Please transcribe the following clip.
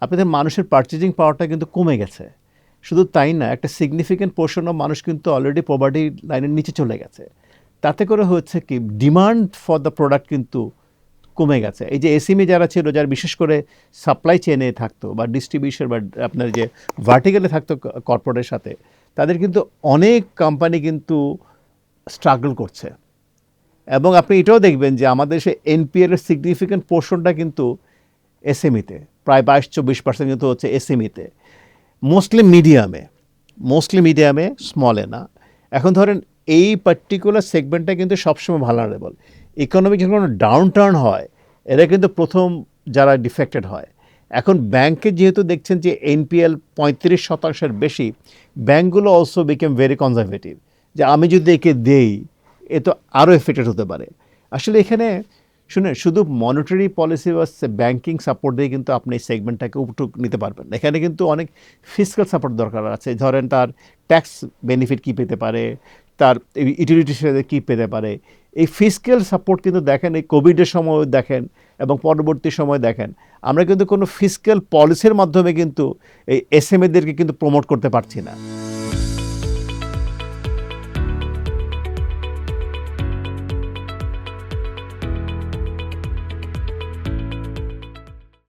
আপনাদের মানুষের পারচেজিং পাওয়ারটা কিন্তু কমে গেছে। শুধু তাই না, একটা সিগনিফিক্যান্ট পোর্শন অফ মানুষ কিন্তু অলরেডি পভার্টি লাইনের নিচে চলে গেছে। তাতে করে হচ্ছে কি ডিমান্ড ফর দ্য প্রোডাক্ট কিন্তু কমে গেছে। এই যে এসএমই যারা ছিল, যারা বিশেষ করে সাপ্লাই চেনে থাকতো বা ডিস্ট্রিবিউশন বা আপনার যে ভার্টিক্যালে থাকতো কর্পোরেটের সাথে, তাদের কিন্তু অনেক কোম্পানি কিন্তু স্ট্রাগল করছে। এবং আপনি এটাও দেখবেন যে আমাদের সে এনপিএল এর সিগনিফিক্যান্ট পোর্শনটা কিন্তু এসএমইতে, প্রায় 22-24% কিন্তু হচ্ছে এসএমইতে, মোস্টলি মিডিয়ামে, স্মলে না। এখন ধরেন এই পার্টিকুলার সেগমেন্টটা কিন্তু সবসময় ভালনারেবল। ইকোনমিক যখন ডাউন টার্ন হয়, এরা কিন্তু প্রথম যারা ডিফেক্টেড হয়। এখন ব্যাংকে যেহেতু দেখছেন যে এনপিএল 35% বেশি, ব্যাংকগুলো অলসো বিকেম ভেরি কনজারভেটিভ, যে আমি যদি একে দেই এ তো আরও এফেক্টেড হতে পারে। আসলে এখানে শুনে শুধু মনিটারি পলিসি বা ব্যাংকিং সাপোর্ট দিয়ে কিন্তু আপনি এই সেগমেন্টটাকে উপটুক নিতে পারবেন না। এখানে কিন্তু অনেক ফিসক্যাল সাপোর্ট দরকার আছে। ধরেন তার ট্যাক্স বেনিফিট কী পেতে পারে, তার ইউটিলিটি সাথে কী পেতে পারে। এই ফিসক্যাল সাপোর্ট কিন্তু দেখেন এই কোভিডের সময় দেখেন এবং পরবর্তী সময় দেখেন, আমরা কিন্তু কোনো ফিসক্যাল পলিসির মাধ্যমে কিন্তু এই এসএমএদেরকে কিন্তু প্রমোট করতে পারছি না।